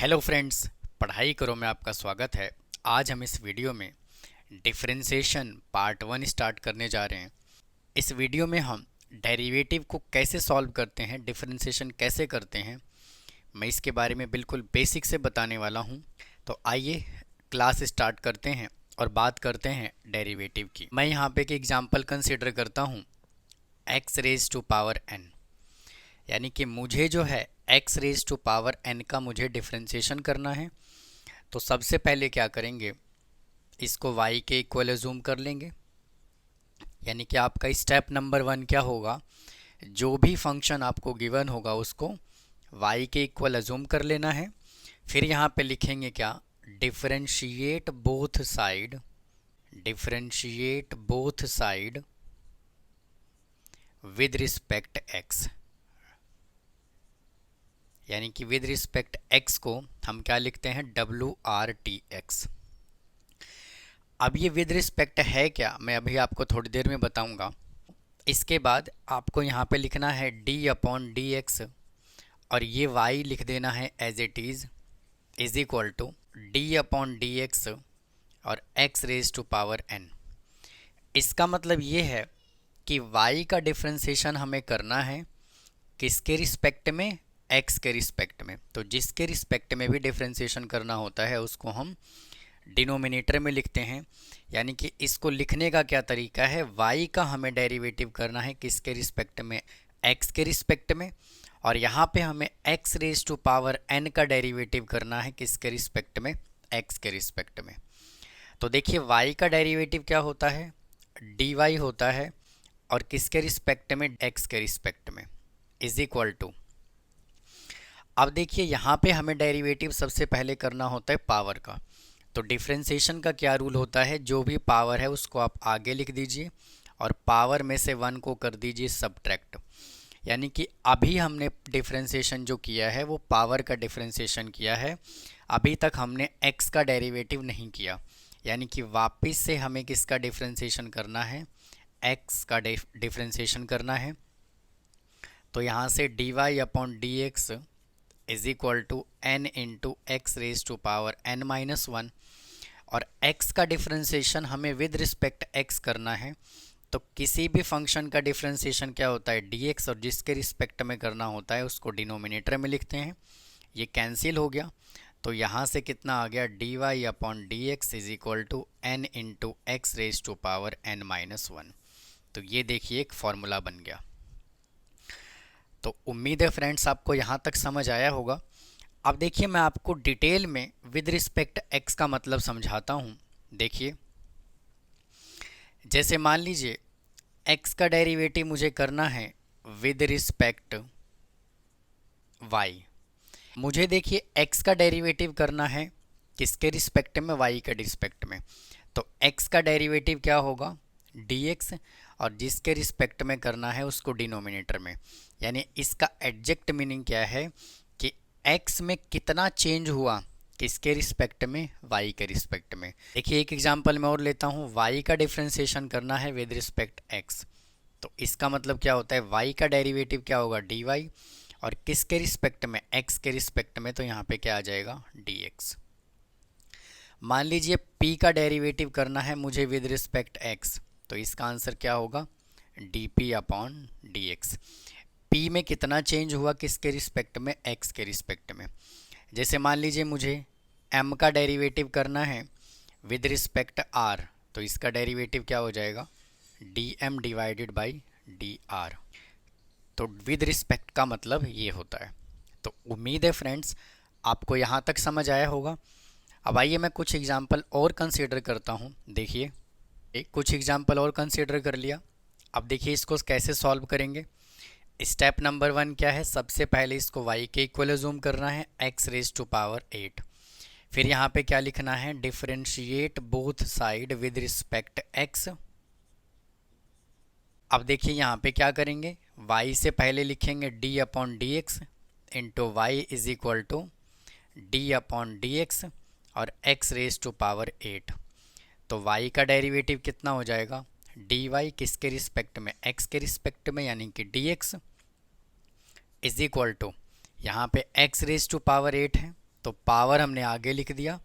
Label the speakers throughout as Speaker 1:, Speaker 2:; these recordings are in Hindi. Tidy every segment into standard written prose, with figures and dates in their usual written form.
Speaker 1: हेलो फ्रेंड्स, पढ़ाई करो में आपका स्वागत है। आज हम इस वीडियो में डिफरेंशिएशन पार्ट 1 स्टार्ट करने जा रहे हैं। इस वीडियो में हम डेरिवेटिव को कैसे सॉल्व करते हैं, डिफरेंशिएशन कैसे करते हैं, मैं इसके बारे में बिल्कुल बेसिक से बताने वाला हूं। तो आइए क्लास स्टार्ट करते हैं और बात करते हैं डेरिवेटिव की। मैं यहाँ पे एक एग्जाम्पल कंसिडर करता हूँ, x raise to power n, यानी कि मुझे जो है x raise to power n का मुझे डिफरेंशिएशन करना है। तो सबसे पहले क्या करेंगे, इसको y के इक्वल अज्यूम कर लेंगे। यानी कि आपका स्टेप नंबर 1 क्या होगा, जो भी फंक्शन आपको गिवन होगा उसको y के इक्वल अज्यूम कर लेना है। फिर यहाँ पे लिखेंगे क्या, differentiate both side, differentiate both side with respect x, यानी कि विद रिस्पेक्ट x को हम क्या लिखते हैं, WRTX। अब ये विद रिस्पेक्ट है क्या, मैं अभी आपको थोड़ी देर में बताऊंगा। इसके बाद आपको यहाँ पे लिखना है d/dx और ये y लिख देना है as it is equal to d/dx और x raise to power n। इसका मतलब ये है कि y का डिफरेंशिएशन हमें करना है किसके रिस्पेक्ट में, x के रिस्पेक्ट में। तो जिसके रिस्पेक्ट में भी डिफरेंशिएशन करना होता है उसको हम डिनोमिनेटर में लिखते हैं। यानी कि इसको लिखने का क्या तरीका है, y का हमें डेरिवेटिव करना है किसके रिस्पेक्ट में, x के रिस्पेक्ट में, और यहाँ पे हमें x raise to power n का डेरिवेटिव करना है किसके रिस्पेक्ट में, x के रिस्पेक्ट में। तो देखिए y का डेरिवेटिव क्या होता है, dy होता है, और किसके रिस्पेक्ट में, x के रिस्पेक्ट में, इज इक्वल टू। अब देखिए यहाँ पे हमें डेरिवेटिव सबसे पहले करना होता है पावर का। तो डिफरेंशिएशन का क्या रूल होता है, जो भी पावर है उसको आप आगे लिख दीजिए और पावर में से 1 को कर दीजिए सब्ट्रैक्ट। यानी कि अभी हमने डिफरेंशिएशन जो किया है वो पावर का डिफरेंशिएशन किया है, अभी तक हमने x का डेरिवेटिव नहीं किया। यानी कि वापस से हमें किसका डिफरेंशिएशन करना है, x का डिफरेंशिएशन करना है। तो यहाँ से dy/dx is equal to n into x raise to power n-1, और x का डिफरेंशिएशन हमें विद रिस्पेक्ट x करना है। तो किसी भी फंक्शन का डिफरेंशिएशन क्या होता है, dx, और जिसके रिस्पेक्ट में करना होता है उसको डिनोमिनेटर में लिखते हैं। ये कैंसिल हो गया, तो यहाँ से कितना आ गया, dy/dx is equal to n into x raise to power n-1। तो ये देखिए एक फॉर्मूला बन गया। तो उम्मीद है फ्रेंड्स आपको यहाँ तक समझ आया होगा। अब देखिए मैं आपको डिटेल में विद रिस्पेक्ट x का मतलब समझाता हूँ। देखिए जैसे मान लीजिए x का डेरिवेटिव मुझे करना है विद रिस्पेक्ट y। मुझे देखिए x का डेरिवेटिव करना है किसके रिस्पेक्ट में, y के रिस्पेक्ट में। तो x का डेरिवेटिव क्या होगा, dx, और जिसके रिस्पेक्ट में करना है उसको डिनोमिनेटर में। यानी इसका एग्जैक्ट मीनिंग क्या है कि x में कितना चेंज हुआ किसके रिस्पेक्ट में, y के रिस्पेक्ट में। देखिए एक एग्जांपल मैं और लेता हूँ, y का डिफरेंशिएशन करना है विद रिस्पेक्ट x। तो इसका मतलब क्या होता है, y का डेरिवेटिव क्या होगा, dy, और किसके रिस्पेक्ट में, x के रिस्पेक्ट में। तो यहाँ पे क्या आ जाएगा, dx। मान लीजिए p का डेरिवेटिव करना है मुझे विद रिस्पेक्ट x, तो इसका आंसर क्या होगा, dp/dx। p में कितना चेंज हुआ किसके रिस्पेक्ट में, x के रिस्पेक्ट में। जैसे मान लीजिए मुझे m का डेरिवेटिव करना है विद रिस्पेक्ट r, तो इसका डेरिवेटिव क्या हो जाएगा, dm/dr। तो विद रिस्पेक्ट का मतलब ये होता है। तो उम्मीद है फ्रेंड्स आपको यहाँ तक समझ आया होगा। अब आइए मैं कुछ एग्जाम्पल और कंसीडर करता हूँ। देखिए कुछ एग्जाम्पल और कंसीडर कर लिया। अब देखिए इसको कैसे सॉल्व करेंगे। स्टेप नंबर 1 क्या है, सबसे पहले इसको y के इक्वल अज्यूम करना है x रेज टू पावर 8। फिर यहाँ पे क्या लिखना है, differentiate both side with respect x। अब देखिए यहाँ पे क्या करेंगे, y से पहले लिखेंगे d/dx into y is equal to d/dx और x रेज टू पावर 8। तो y का डेरिवेटिव कितना हो जाएगा, dy किसके रिस्पेक्ट में, x के रिस्पेक्ट में, यानी कि dx इज इक्वल टू यहाँ पे x रेज टू पावर 8 है तो पावर हमने आगे लिख दिया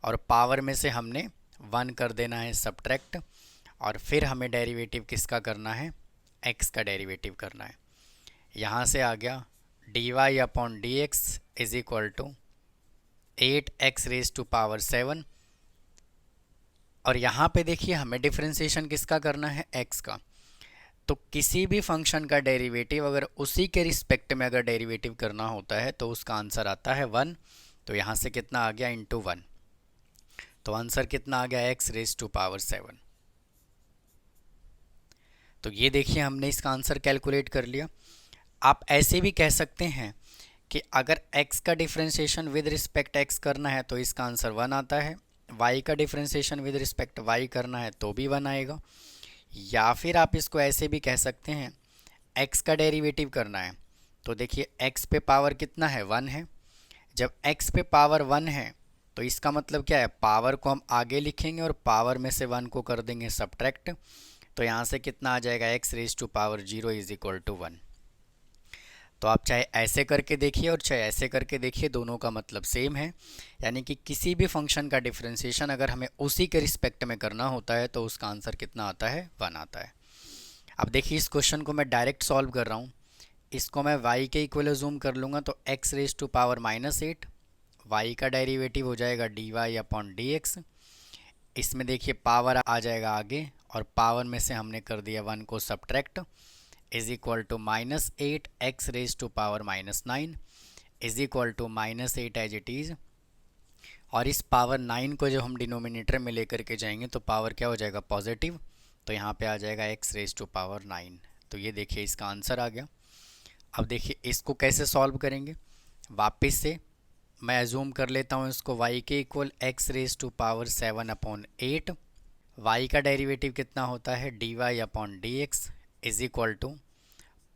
Speaker 1: और पावर में से हमने 1 कर देना है सब्ट्रैक्ट, और फिर हमें डेरिवेटिव किसका करना है, x का डेरिवेटिव करना है। यहाँ से आ गया dy upon d x is equal to 8x raise to power 7, और यहाँ पे देखिए हमें डिफरेंशिएशन किसका करना है, x का। तो किसी भी फंक्शन का डेरिवेटिव अगर उसी के रिस्पेक्ट में अगर डेरिवेटिव करना होता है तो उसका आंसर आता है 1। तो यहाँ से कितना आ गया, इंटू 1, तो आंसर कितना आ गया, x रेज टू पावर 7। तो ये देखिए हमने इसका आंसर कैलकुलेट कर लिया। आप ऐसे भी कह सकते हैं कि अगर x का डिफरेंशिएशन विद रिस्पेक्ट x करना है तो इसका आंसर 1 आता है, y का डिफरेंशिएशन विद रिस्पेक्ट y करना है तो भी 1 आएगा। या फिर आप इसको ऐसे भी कह सकते हैं, x का डेरिवेटिव करना है तो देखिए x पे पावर कितना है, 1 है। जब x पे पावर 1 है तो इसका मतलब क्या है, पावर को हम आगे लिखेंगे और पावर में से 1 को कर देंगे सब्ट्रैक्ट। तो यहाँ से कितना आ जाएगा, x raise to power 0 is equal to 1। तो आप चाहे ऐसे करके देखिए और चाहे ऐसे करके देखिए, दोनों का मतलब सेम है। यानी कि किसी भी फंक्शन का डिफरेंशिएशन अगर हमें उसी के रिस्पेक्ट में करना होता है तो उसका आंसर कितना आता है, 1 आता है। अब देखिए इस क्वेश्चन को मैं डायरेक्ट सॉल्व कर रहा हूँ। इसको मैं y के इक्वल जूम कर लूँगा तो x raise to power -8, y का डेरिवेटिव हो जाएगा dy अपॉन डी एक्स। इसमें देखिए पावर आ जाएगा आगे और पावर में से हमने कर दिया 1 को subtract, is equal to -8 x raise to power -9 is equal to -8 as it is. और इस पावर 9 को जब हम डिनोमिनेटर में लेकर के जाएंगे तो पावर क्या हो जाएगा, पॉजिटिव। तो यहाँ पे आ जाएगा x रेज टू पावर 9। तो ये देखिए इसका आंसर आ गया। अब देखिए इसको कैसे सॉल्व करेंगे, वापस से मैं अजूम कर लेता हूँ इसको y के equal x raise to power 7 upon 8। y का डेरिवेटिव कितना होता है, dy upon d x is equal to,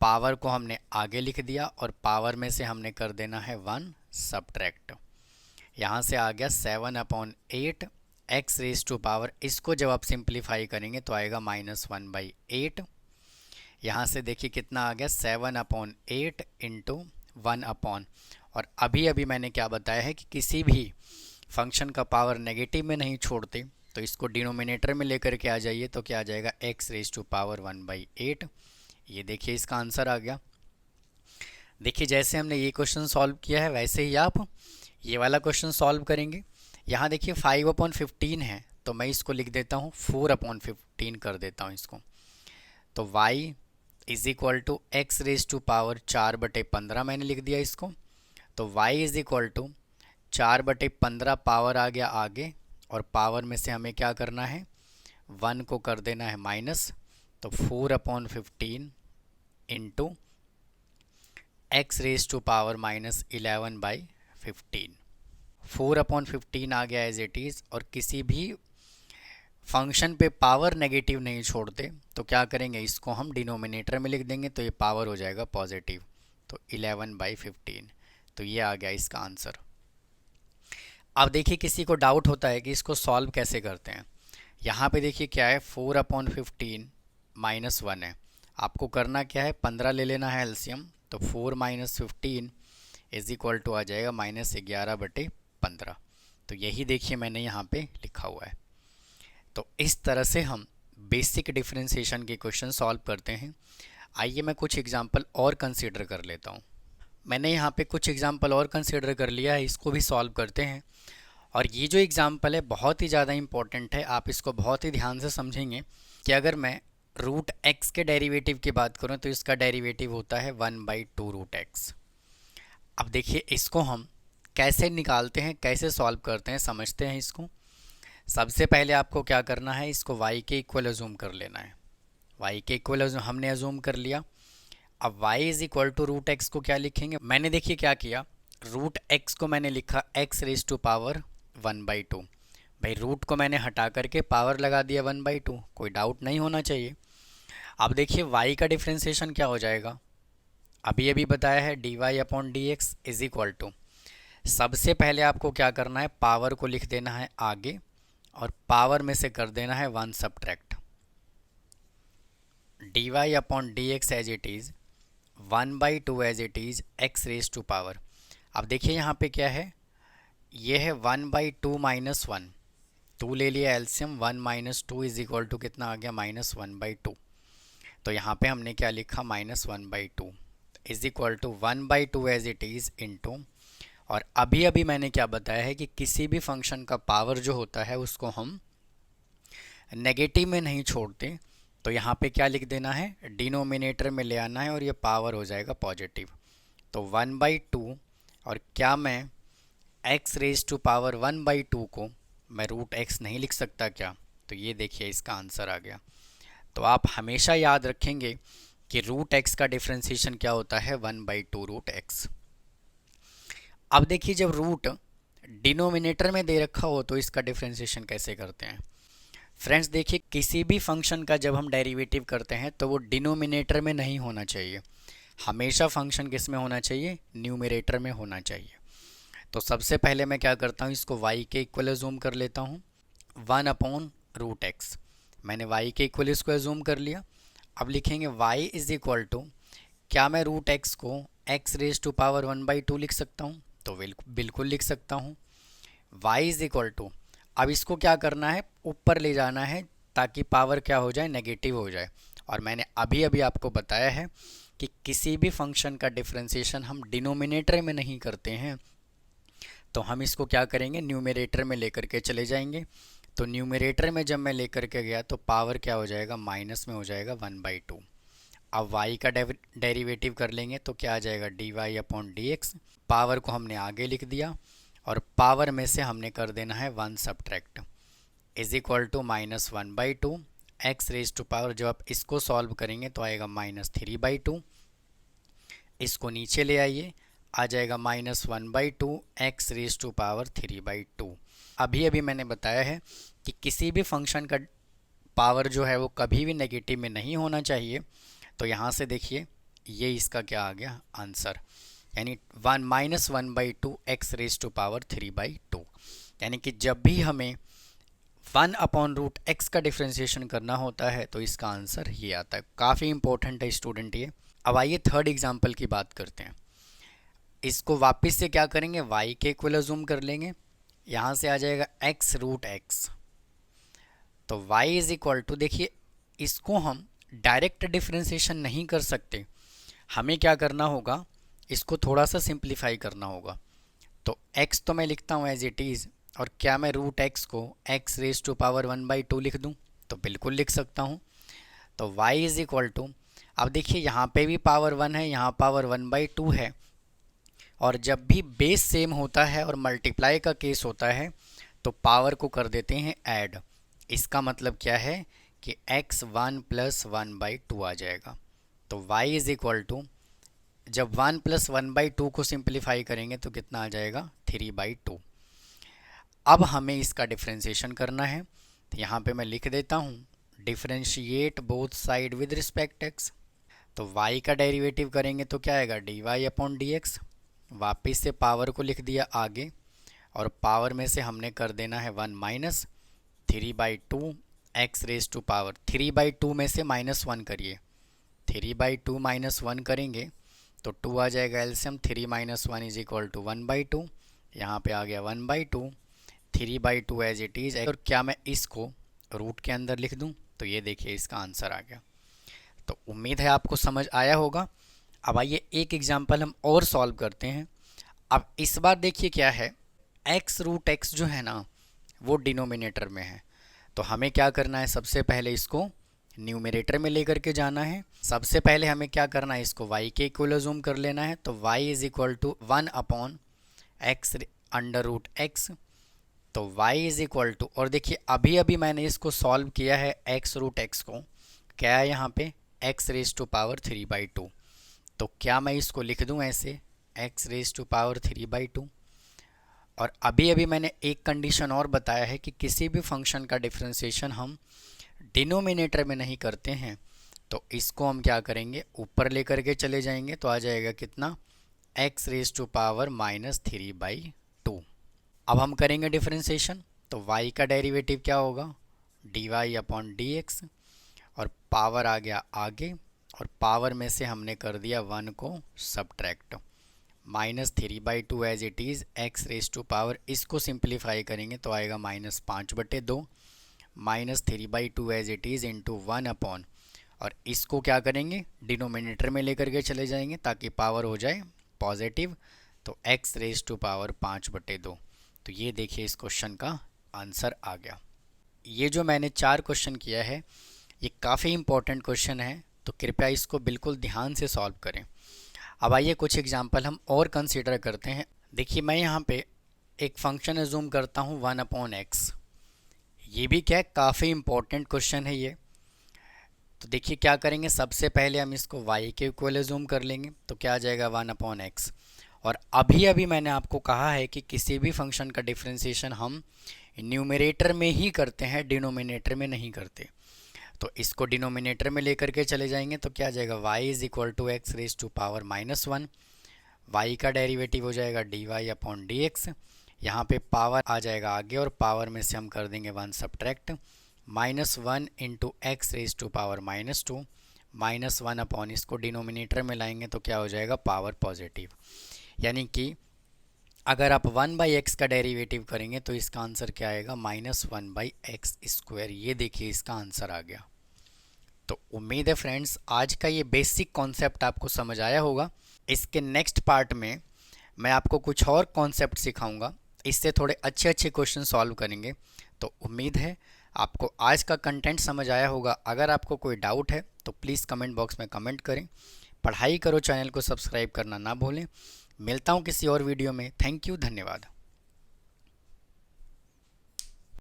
Speaker 1: power को हमने आगे लिख दिया और पावर में से हमने कर देना है 1 सब्ट्रैक्ट। यहाँ से आ गया 7 upon 8 x raise to power, इसको जब आप सिंप्लीफाई करेंगे तो आएगा -1/8। यहाँ से देखिए कितना आ गया, 7 अपॉन 8 इंटू 1 अपॉन, और अभी अभी मैंने क्या बताया है कि किसी भी फंक्शन का पावर नेगेटिव में नहीं छोड़ते, तो इसको डिनोमिनेटर में लेकर के आ जाइए तो क्या आ जाएगा, x रेज टू पावर 1/8। ये देखिए इसका आंसर आ गया। देखिए जैसे हमने ये क्वेश्चन सॉल्व किया है वैसे ही आप ये वाला क्वेश्चन सॉल्व करेंगे। यहाँ देखिए 5 अपॉन 15 है तो मैं इसको लिख देता हूँ 4 अपॉन 15 कर देता हूँ इसको। तो y is equal to x raise to power 4/15 मैंने लिख दिया इसको। तो y is equal to 4/15 power आ गया आगे और पावर में से हमें क्या करना है, 1 को कर देना है माइनस। तो 4 upon 15 into x raise to power -11/15। 4 upon 15 आ गया एज इट इज़। और किसी भी फंक्शन पे पावर नेगेटिव नहीं छोड़ते तो क्या करेंगे, इसको हम डिनोमिनेटर में लिख देंगे तो ये पावर हो जाएगा पॉजिटिव, तो 11/15। तो ये आ गया इसका आंसर। अब देखिए किसी को डाउट होता है कि इसको सॉल्व कैसे करते हैं। यहाँ पे देखिए क्या है, 4 अपॉन 15 -1 है। आपको करना क्या है, 15 ले लेना है एलसीएम। तो 4 - 15 इज इक्वल टू आ जाएगा -11/15। तो यही देखिए मैंने यहाँ पे लिखा हुआ है। तो इस तरह से हम बेसिक डिफरेंशिएशन के क्वेश्चन सॉल्व करते हैं। आइए मैं कुछ एग्जांपल और कंसीडर कर लेता हूँ। मैंने यहाँ पे कुछ एग्जांपल और कंसीडर कर लिया है, इसको भी सॉल्व करते हैं। और ये जो एग्जांपल है बहुत ही ज़्यादा इंपॉर्टेंट है, आप इसको बहुत ही ध्यान से समझेंगे कि अगर मैं रूट एक्स के डेरिवेटिव की बात करूँ तो इसका डेरिवेटिव होता है 1/2 रूट एक्स। अब देखिए इसको हम कैसे निकालते हैं, कैसे सॉल्व करते हैं, समझते हैं इसको। सबसे पहले आपको क्या करना है, इसको y के इक्वल अजूम कर लेना है। y के इक्वल हमने अजूम कर लिया। अब y is equal to root x को क्या लिखेंगे, मैंने देखिए क्या किया, रूट एक्स को मैंने लिखा x रेज टू पावर 1/2। भाई रूट को मैंने हटा करके पावर लगा दिया 1/2, कोई डाउट नहीं होना चाहिए। अब देखिए y का डिफ्रेंसिएशन क्या हो जाएगा, अभी अभी बताया है dy upon d x is equal to, सबसे पहले आपको क्या करना है, पावर को लिख देना है आगे और पावर में से कर देना है 1 subtract. dy upon d x as it is 1/2 as it is x raise to power. अब देखिए यहाँ पे क्या है, ये है 1/2 - 1, 2 ले लिया एलसीएम, 1 - 2 इज इक्वल टू कितना आ गया -1/2। तो यहाँ पे हमने क्या लिखा -1/2 is equal to 1/2 as it is into, और अभी अभी मैंने क्या बताया है कि किसी भी फंक्शन का पावर जो होता है उसको हम नेगेटिव में नहीं छोड़ते। तो यहाँ पे क्या लिख देना है, डिनोमिनेटर में ले आना है और ये पावर हो जाएगा पॉजिटिव। तो 1/2, और क्या मैं x रेज टू पावर 1/2 को मैं रूट x नहीं लिख सकता क्या? तो ये देखिए इसका आंसर आ गया। तो आप हमेशा याद रखेंगे कि रूट x का डिफ्रेंसिएशन क्या होता है 1/2 रूट x। अब देखिए जब रूट डिनोमिनेटर में दे रखा हो तो इसका डिफ्रेंसिएशन कैसे करते हैं। फ्रेंड्स देखिए किसी भी फंक्शन का जब हम डेरिवेटिव करते हैं तो वो डिनोमिनेटर में नहीं होना चाहिए, हमेशा फंक्शन किस में होना चाहिए, न्यूमरेटर में होना चाहिए। तो सबसे पहले मैं क्या करता हूँ, इसको y के इक्वल एज्यूम कर लेता हूँ 1/√x। मैंने y के इक्वल इसको एज्यूम कर लिया। अब लिखेंगे y इज इक्वल टू, क्या मैं रूट x को x रेज टू पावर 1/2 लिख सकता हूँ? तो बिल्कुल लिख सकता हूँ। y इज इक्वल टू, अब इसको क्या करना है, ऊपर ले जाना है ताकि पावर क्या हो जाए, नेगेटिव हो जाए। और मैंने अभी अभी आपको बताया है कि किसी भी फंक्शन का डिफरेंशिएशन हम डिनोमिनेटर में नहीं करते हैं, तो हम इसको क्या करेंगे, न्यूमरेटर में लेकर के चले जाएंगे। तो न्यूमरेटर में जब मैं लेकर के गया तो पावर क्या हो जाएगा, माइनस में हो जाएगा 1/2। अब y का डेरिवेटिव कर लेंगे तो क्या आ जाएगा, dy/dx। पावर को हमने आगे लिख दिया और पावर में से हमने कर देना है 1 subtract, is equal to -1/2 x raise to power. जब आप इसको सॉल्व करेंगे तो आएगा -3/2। इसको नीचे ले आइए, आ जाएगा -1/2 x रेज टू पावर 3/2। अभी अभी मैंने बताया है कि किसी भी फंक्शन का पावर जो है वो कभी भी नेगेटिव में नहीं होना चाहिए। तो यहाँ से देखिए ये इसका क्या आ गया आंसर, यानी -1/2 x रेज टू पावर 3/2। यानी कि जब भी हमें 1/√x का डिफ्रेंसिएशन करना होता है तो इसका आंसर ये आता है। काफ़ी इंपॉर्टेंट है स्टूडेंट ये। अब आइए थर्ड एग्जाम्पल की बात करते हैं। इसको वापस से क्या करेंगे, y के इक्वल अज्यूम कर लेंगे, यहाँ से आ जाएगा x√x। तो y इज इक्वल टू, देखिए इसको हम डायरेक्ट डिफ्रेंसिएशन नहीं कर सकते, हमें क्या करना होगा, इसको थोड़ा सा सिंप्लीफाई करना होगा। तो x तो मैं लिखता हूँ एज इट इज़, और क्या मैं रूट x को x रेज टू पावर 1/2 लिख दूँ? तो बिल्कुल लिख सकता हूँ। तो y इज इक्वल टू, अब देखिए यहाँ पे भी पावर 1 है, यहाँ पावर 1/2 है, और जब भी बेस सेम होता है और मल्टीप्लाई का केस होता है तो पावर को कर देते हैं ऐड। इसका मतलब क्या है कि x1 + 1/2 आ जाएगा। तो y इज इक्वल टू, जब 1 + 1/2 को सिंप्लीफाई करेंगे तो कितना आ जाएगा, 3/2। अब हमें इसका डिफ्रेंसिएशन करना है, तो यहाँ पे मैं लिख देता हूँ differentiate both side with respect x। तो y का डेरिवेटिव करेंगे तो क्या आएगा, dy/dx। वापिस से पावर को लिख दिया आगे, और पावर में से हमने कर देना है 1 - 3/2 x रेज टू पावर 3/2 में से -1 करिए, 3/2 -1 करेंगे तो 2 आ जाएगा एलसीएम, 3 - 1 इज इक्वल टू 1/2। यहाँ पे आ गया 1/2, 3/2 एज इट इज़। और क्या मैं इसको रूट के अंदर लिख दूँ? तो ये देखिए इसका आंसर आ गया। तो उम्मीद है आपको समझ आया होगा। अब आइए एक एग्जाम्पल हम और सॉल्व करते हैं। अब इस बार देखिए क्या है, x√x जो है ना वो डिनोमिनेटर में है, तो हमें क्या करना है, सबसे पहले इसको न्यूमरेटर में लेकर के जाना है। सबसे पहले हमें क्या करना है, इसको y के इक्वल अज्यूम कर लेना है। तो y is equal to 1/x√x। तो y इज इक्वल टू, और देखिए अभी अभी मैंने इसको सॉल्व किया है x√x को, क्या है यहाँ पे x रेज टू पावर 3/2। तो क्या मैं इसको लिख दूँ ऐसे x रेज टू पावर 3/2। और अभी अभी मैंने एक कंडीशन और बताया है कि किसी भी फंक्शन का डिफरेंशिएशन हम डिनोमिनेटर में नहीं करते हैं, तो इसको हम क्या करेंगे, ऊपर लेकर के चले जाएंगे तो आ जाएगा कितना, x रेज टू पावर -3/2। अब हम करेंगे डिफरेंशिएशन, तो y का डेरिवेटिव क्या होगा, dy/dx, और पावर आ गया आगे, और पावर में से हमने कर दिया 1 को subtract, -3/2 as it is x raise to power, इसको सिंप्लीफाई करेंगे तो आएगा -5/2 -3/2 एज इट इज़ इंटू 1 और इसको क्या करेंगे डिनोमिनेटर में लेकर के चले जाएंगे ताकि पावर हो जाए पॉजिटिव, तो एक्स रेज टू पावर 5/2। तो ये देखिए इस क्वेश्चन का आंसर आ गया। ये जो मैंने 4 क्वेश्चन किया है ये काफ़ी इंपॉर्टेंट क्वेश्चन है, तो कृपया इसको बिल्कुल ध्यान से सॉल्व करें। अब आइए कुछ एग्जांपल हम और कंसीडर करते हैं। देखिए मैं यहाँ पे एक फंक्शन एज्यूम करता हूँ 1/x। ये भी क्या है काफ़ी इंपॉर्टेंट क्वेश्चन है ये। तो देखिए क्या करेंगे, सबसे पहले हम इसको y के इक्वल एज्यूम कर लेंगे, तो क्या आ जाएगा 1/x। और अभी अभी मैंने आपको कहा है कि किसी भी फंक्शन का डिफरेंशिएशन हम न्यूमरेटर में ही करते हैं, डिनोमिनेटर में नहीं करते। तो इसको डिनोमिनेटर में लेकर के चले जाएंगे तो क्या आ जाएगा y is equal to x raise to power -1। y का डेरिवेटिव हो जाएगा dy/dx। यहाँ पे पावर आ जाएगा आगे और पावर में से हम कर देंगे 1 subtract, -1 into x raise to power -2 -1 इसको डिनोमिनेटर में लाएंगे तो क्या हो जाएगा पावर पॉजिटिव। यानी कि अगर आप 1/x का डेरिवेटिव करेंगे तो इसका आंसर क्या आएगा -1/x²। ये देखिए इसका आंसर आ गया। तो उम्मीद है फ्रेंड्स आज का ये बेसिक कॉन्सेप्ट आपको समझ आया होगा। इसके नेक्स्ट पार्ट में मैं आपको कुछ और कॉन्सेप्ट सिखाऊंगा, इससे थोड़े अच्छे अच्छे क्वेश्चन सॉल्व करेंगे। तो उम्मीद है आपको आज का कंटेंट समझ आया होगा। अगर आपको कोई डाउट है तो प्लीज़ कमेंट बॉक्स में कमेंट करें। पढ़ाई करो चैनल को सब्सक्राइब करना ना भूलें। मिलता हूँ किसी और वीडियो में। थैंक यू, धन्यवाद।